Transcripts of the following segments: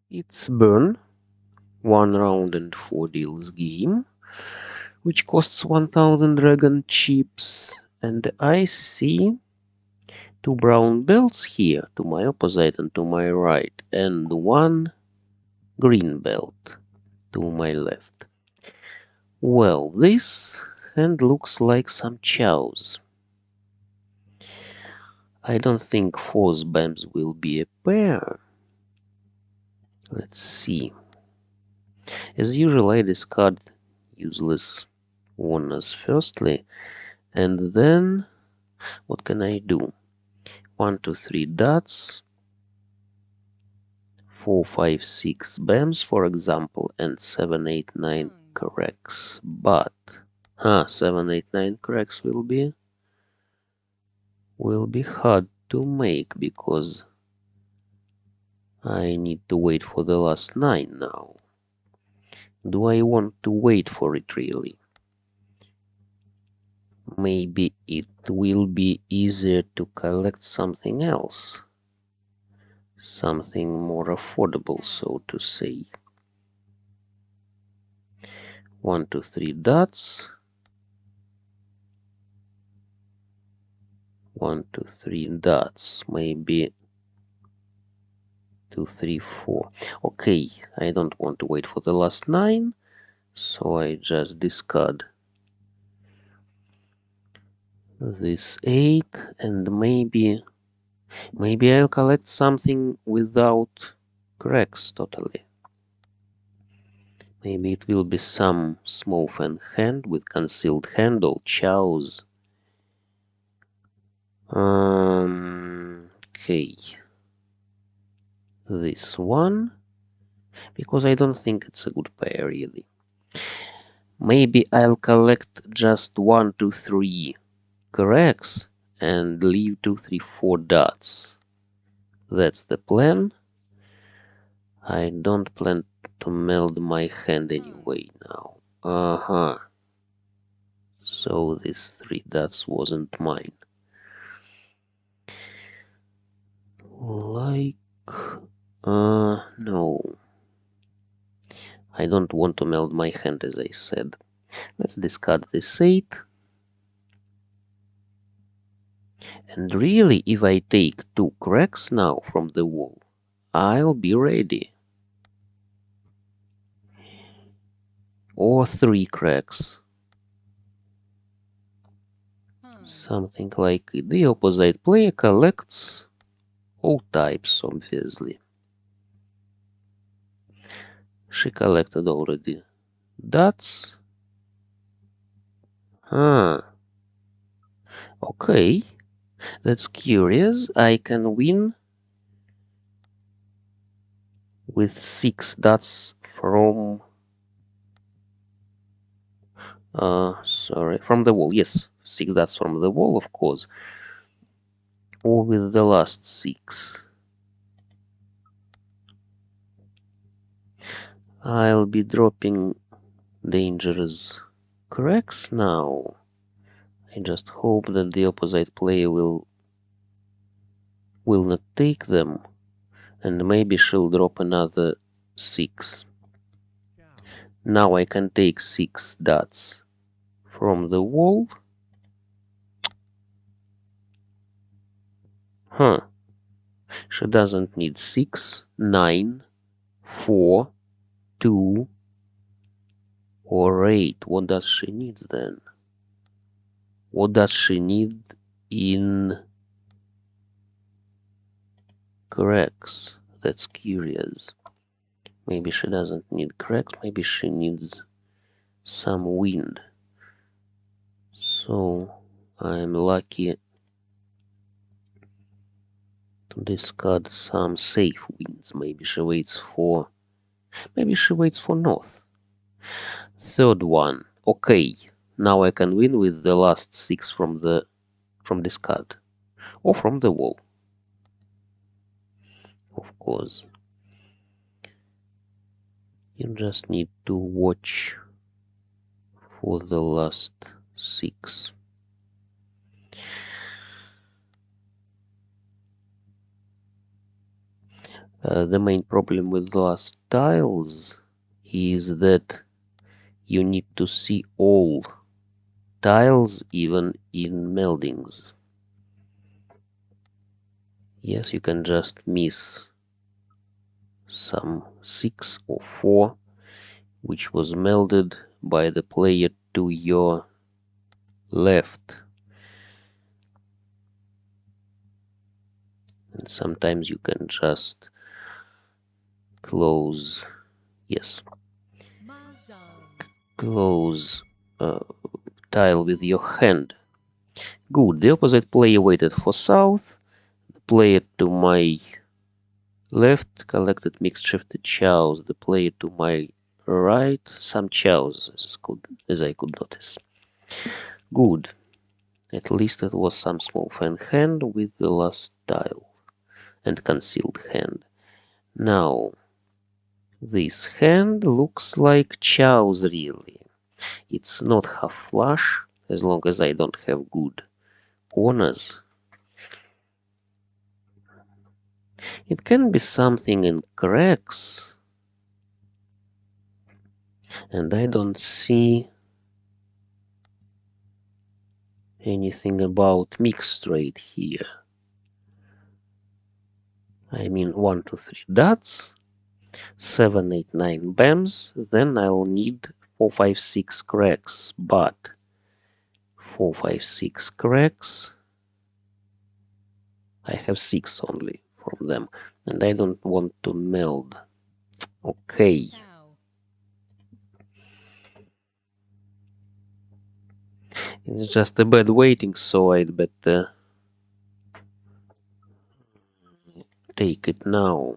It's Bern, 1 round and 4 deals game, which costs 1000 dragon chips, and I see 2 brown belts here to my opposite and to my right, and 1 green belt to my left. Well, this hand looks like some chows. I don't think 4 bams will be a pair. Let's see. As usual, I discard useless warners firstly, and then what can I do? 1, 2, 3 dots, 4, 5, 6 bams, for example, and 7, 8, 9 corrects. But 7, 8, 9 corrects will be hard to make because I need to wait for the last 9 now. Do I want to wait for it really? Maybe it will be easier to collect something else. Something more affordable, so to say. 1, 2, 3 dots. 1, 2, 3 dots. Maybe 2, 3, 4. Okay, I don't want to wait for the last 9, so I just discard this 8, and maybe I'll collect something without cracks totally. Maybe it will be some small fan hand with concealed handle, chows. Okay. This one, because I don't think it's a good pair really. Maybe I'll collect just 1, 2, 3 cracks and leave 2, 3, 4 dots. That's the plan. I don't plan to meld my hand anyway now. So these 3 dots wasn't mine. No. I don't want to meld my hand as I said. Let's discard this 8. And really, if I take 2 cracks now from the wall, I'll be ready. Or 3 cracks. Something like it. The opposite player collects all types, obviously. She collected already dots. Okay. That's curious. I can win with 6 dots from from the wall. Yes, 6 dots from the wall, of course. Or with the last 6. I'll be dropping dangerous cracks now. I just hope that the opposite player will not take them, and maybe she'll drop another 6. Now I can take 6 dots from the wall. She doesn't need 6, 9, 4, 2, or 8. What does she need then? What does she need in cracks? That's curious. Maybe she doesn't need cracks, maybe she needs some wind. So I'm lucky to discard some safe winds. Maybe she waits for north. Third one. Okay, now I can win with the last 6 from discard. Or from the wall. Of course. You just need to watch for the last 6. The main problem with the last tiles is that you need to see all tiles, even in meldings. Yes, you can just miss some 6 or 4 which was melded by the player to your left. And sometimes you can just close, yes, close tile with your hand. Good, the opposite player waited for south. The player to my left collected mixed shifted chows. The player to my right, some chows, as I could notice. Good. At least it was some small fan hand with the last tile and concealed hand. Now, this hand looks like chows really. It's not half flush, as long as I don't have good corners. It can be something in cracks, and I don't see anything about mixed straight here. I mean 1, 2, 3 dots, 7, 8, 9 bams, then I'll need 4, 5, 6 cracks, but 4, 5, 6 cracks, I have 6 only from them, and I don't want to meld. Okay. It's just a bad waiting, so I'd better take it now.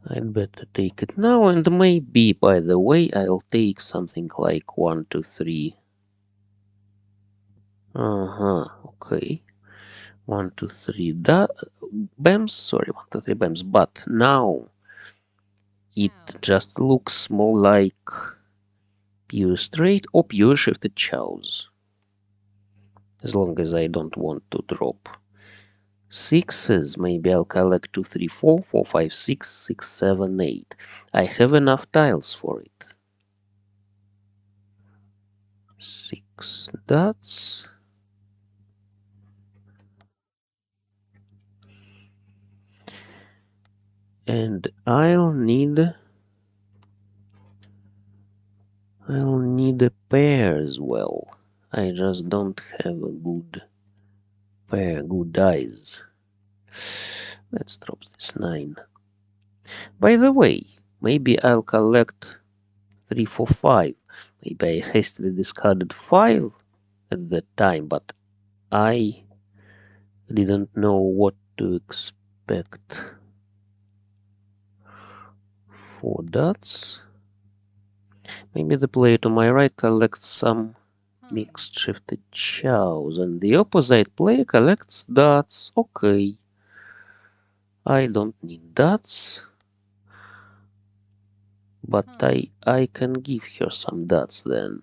I'd better take it now, and maybe, by the way, I'll take something like 1, 2, 3. Okay. 1, 2, 3 bams. Sorry, 1, 2, 3 bams. But now it just looks more like pure straight or pure shifted chows. As long as I don't want to drop sixes, maybe I'll collect 2, 3, 4, 4, 5, 6, 6, 7, 8. I have enough tiles for it. 6 dots. And I'll need a pair as well. I just don't have a good pair, good dice. Let's drop this 9. By the way, maybe I'll collect 3, 4, 5. Maybe I hastily discarded 5 at that time, but I didn't know what to expect. 4 dots. Maybe the player to my right collects some mixed shifted chows, and the opposite player collects dots. Okay. I don't need dots, but I can give her some dots then.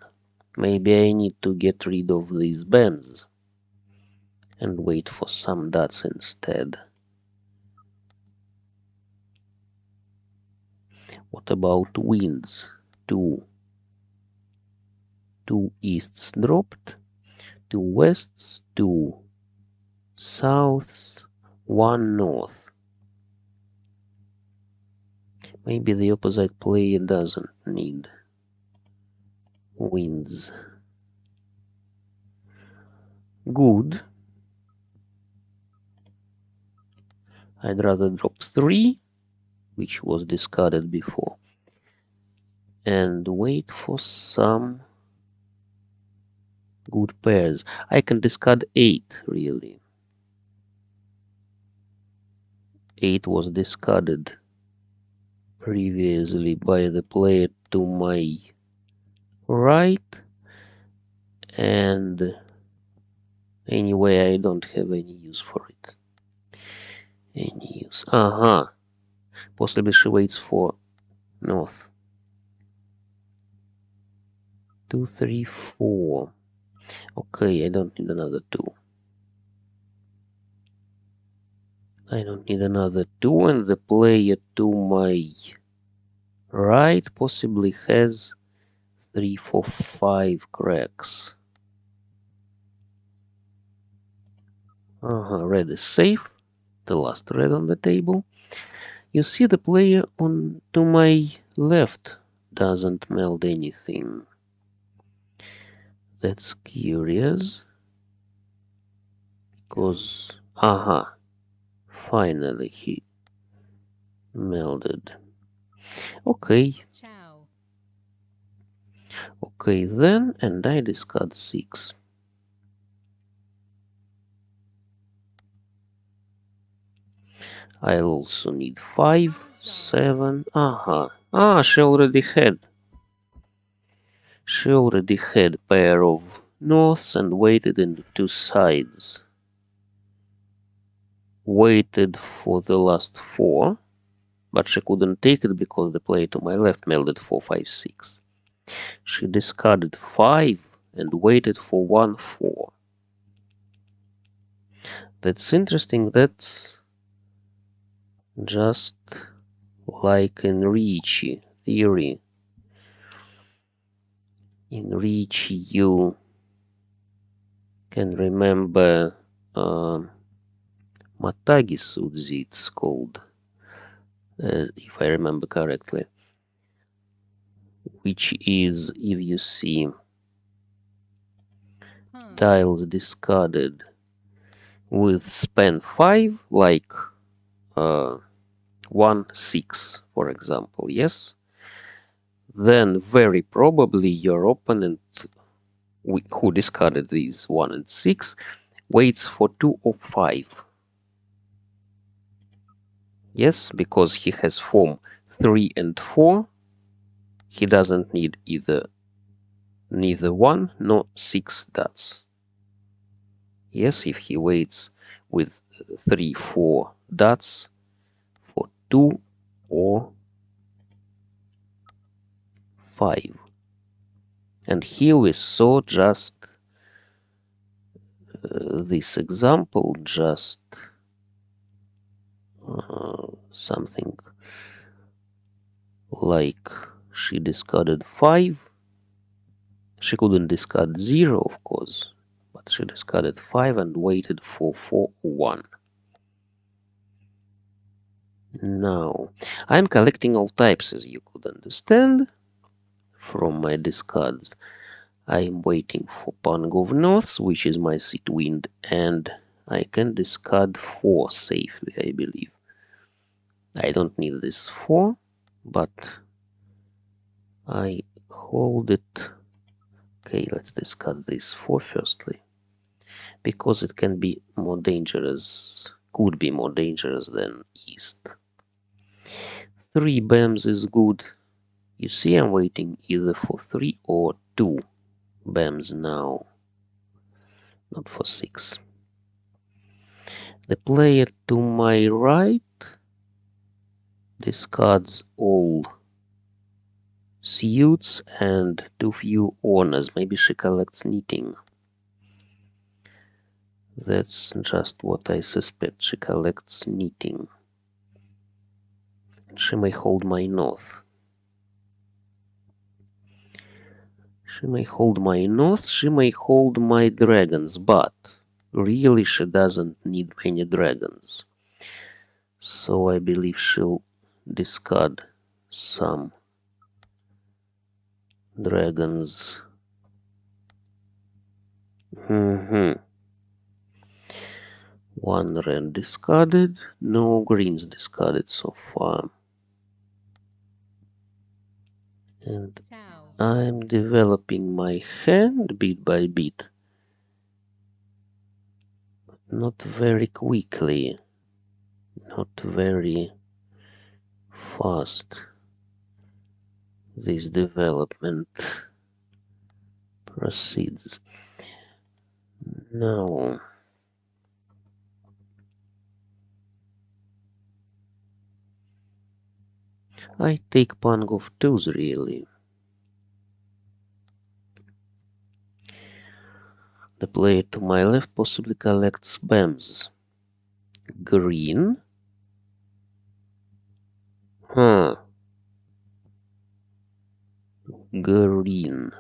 Maybe I need to get rid of these bams and wait for some dots instead. What about winds? Two easts dropped, 2 wests, 2 souths, 1 north. Maybe the opposite player doesn't need winds. Good. I'd rather drop 3, which was discarded before, and wait for some good pairs. I can discard 8, really. 8 was discarded previously by the player to my right, and anyway, I don't have any use for it. Any use? Possibly she waits for north. 2, 3, 4. Okay, I don't need another 2. I don't need another 2, and the player to my right possibly has 3, 4, 5 cracks. Red is safe. The last red on the table. You see the player on to my left doesn't meld anything. That's curious. Because, finally he melded. Okay. Chow. Okay then, and I discard 6. I'll also need 5, 7. She already had. She already had pair of norths and waited in the 2 sides. Waited for the last 4, but she couldn't take it because the player to my left melded 4, 5, 6. She discarded 5 and waited for 1, 4. That's interesting. That's just like in Ricci theory. In Ricci, you can remember Matagi Suzi, it's called, if I remember correctly, which is if you see Pung. tiles discarded with span 5, like 1, 6, for example, yes? Then very probably your opponent, who discarded these 1 and 6, waits for 2 or 5. Yes, because he has form 3 and 4, he doesn't need neither 1 nor 6 dots. Yes, if he waits with 3, 4 dots for 2 or 5. And here we saw just this example, just something like she discarded 5. She couldn't discard 0, of course, but she discarded 5 and waited for 4 or 1. Now, I'm collecting all types, as you could understand from my discards. I'm waiting for pung of norths, which is my seat wind, and I can discard 4 safely, I believe. I don't need this 4, but I hold it. Okay, let's discard this 4 firstly, because it can be more dangerous, could be more dangerous than east. 3 BAMs is good. You see, I'm waiting either for 3 or 2 BAMs now, not for 6. The player to my right discards all suits and too few honors. Maybe she collects knitting. That's just what I suspect. She collects knitting. She may hold my north. She may hold my north, she may hold my dragons, but really she doesn't need many dragons. So I believe she'll discard some dragons. One red discarded, no greens discarded so far. And Chow. I'm developing my hand bit by bit. Not very quickly, not very fast. This development proceeds. Now, I take pung of twos really. The player to my left possibly collects bams. Green. Huh. Green.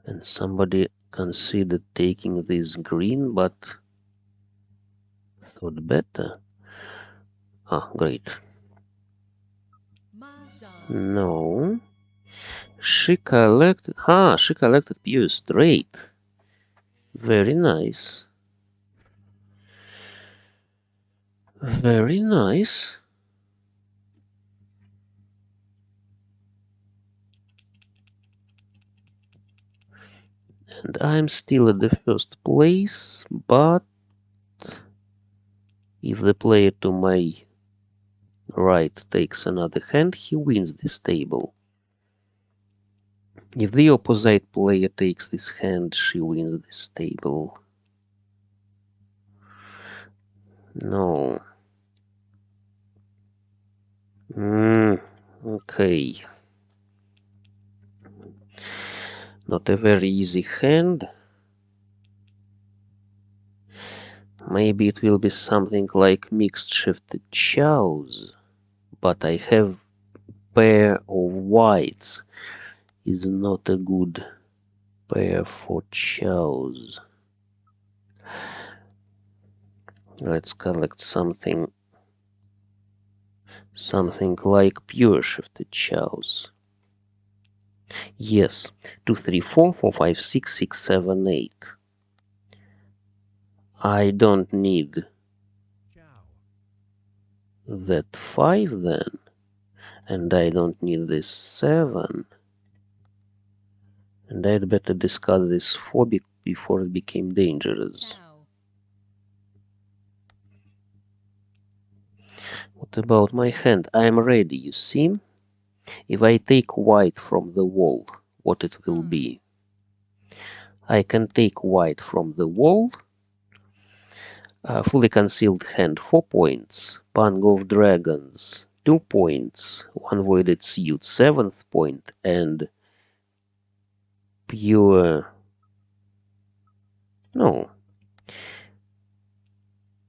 And somebody considered taking this green, but thought better. Ah, great. No. She collected... she collected pure straight. Very nice. Very nice. And I'm still at the first place, but if the player to my right takes another hand, he wins this table. If the opposite player takes this hand, she wins this table. No. Okay. Not a very easy hand. Maybe it will be something like mixed shifted chows. But I have pair of whites. Is not a good pair for chows. Let's collect something like pure shifted chows. Yes, 2, 3, 4, 4, 5, 6, 6, 7, 8. I don't need that 5 then, and I don't need this 7, and I'd better discard this 4 before it became dangerous. What about my hand? I am ready, you see? If I take white from the wall, what it will be? I can take white from the wall. Fully concealed hand, 4 points. Pung of dragons, 2 points. One voided suit, 7th point. And pure... No.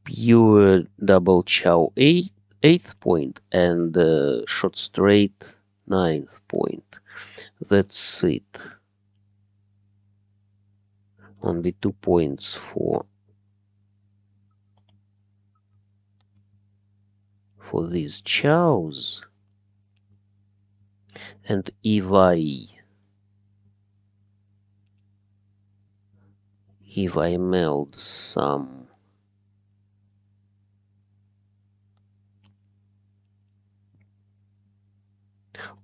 Pure double chow, 8th point. And shot straight, 9th point. That's it. Only 2 points for these chows. And if I meld some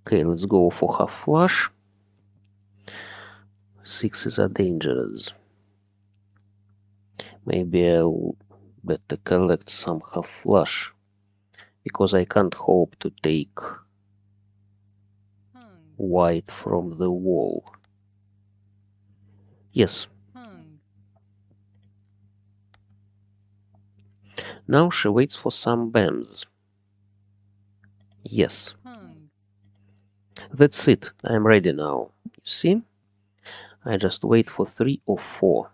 okay, let's go for half flush. 6s are dangerous. Maybe I'll better collect some half flush, because I can't hope to take white from the wall. Yes. Now she waits for some bams. Yes. That's it. I'm ready now. You see? I just wait for 3 or 4.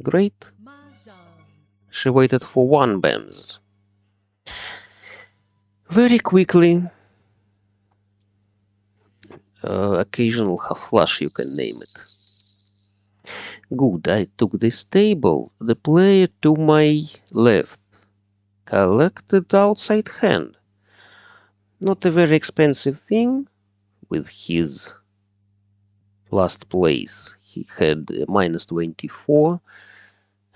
Great. She waited for 1 bams. Very quickly. Occasional half flush, you can name it. Good, I took this table. The player to my left collected outside hand. Not a very expensive thing. With his last place, he had minus 24,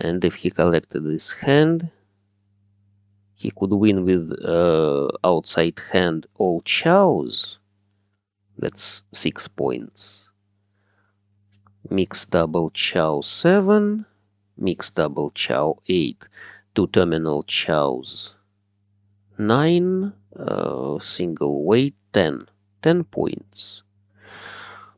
and if he collected this hand, he could win with outside hand all chows. That's 6 points. Mixed double chow 7, mixed double chow 8, 2 terminal chows 9, single weight 10. 10 points.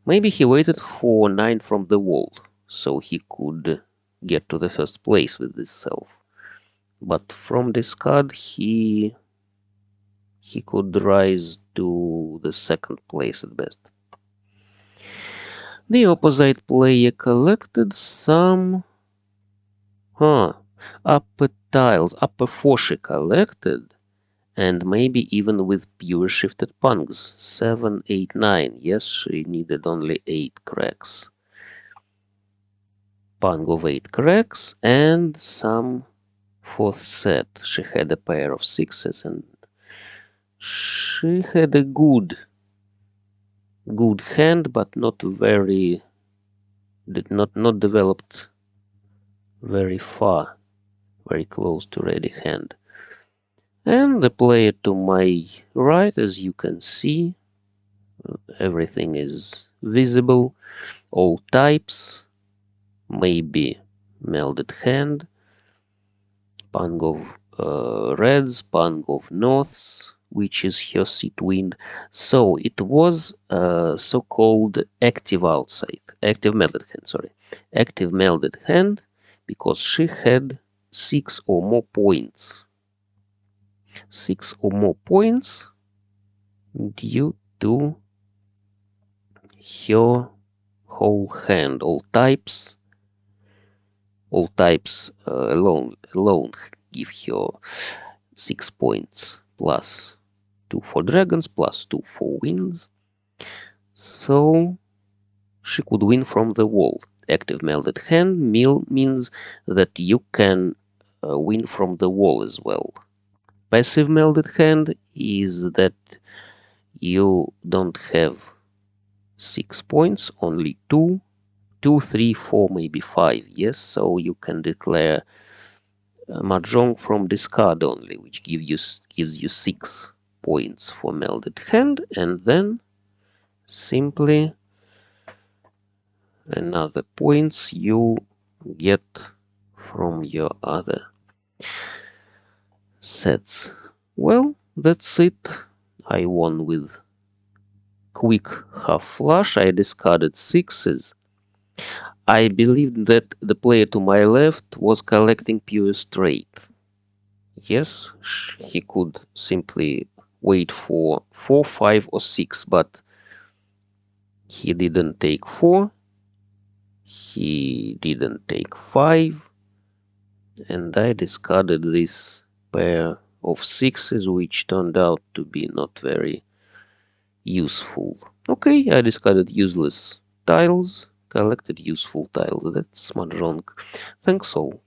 Maybe he waited for 9 from the wall, so he could get to the first place with this self. But from this card, he could rise to the second place at best. The opposite player collected some upper tiles, upper four she collected, and maybe even with pure shifted pungs. 7, 8, 9. Yes, she needed only 8 cracks. Pung of 8 cracks and some fourth set. She had a pair of sixes and she had a good hand, but not very, did not developed very far, very close to ready hand. And the player to my right, as you can see, everything is visible, all types, maybe melded hand, pung of reds, pung of norths, which is her seat wind. So it was so-called active outside, active melded hand, sorry, active melded hand, because she had 6 or more points. 6 or more points due to her whole hand, all types alone give her 6 points, plus 2 for dragons, plus 2 for winds. So she could win from the wall. Active melded hand means that you can win from the wall as well. Passive melded hand is that you don't have 6 points, only 2, 2, 3, 4, maybe 5. Yes, so you can declare mahjong from discard only, which gives you 6 points for melded hand, and then simply another points you get from your other sets. Well, that's it. I won with quick half flush. I discarded sixes. I believed that the player to my left was collecting pure straight. Yes, he could simply wait for 4, 5, or 6, but he didn't take 4, he didn't take 5, and I discarded this pair of 6s, which turned out to be not very useful. Okay, I discarded useless tiles, collected useful tiles. That's mahjong. Thanks all.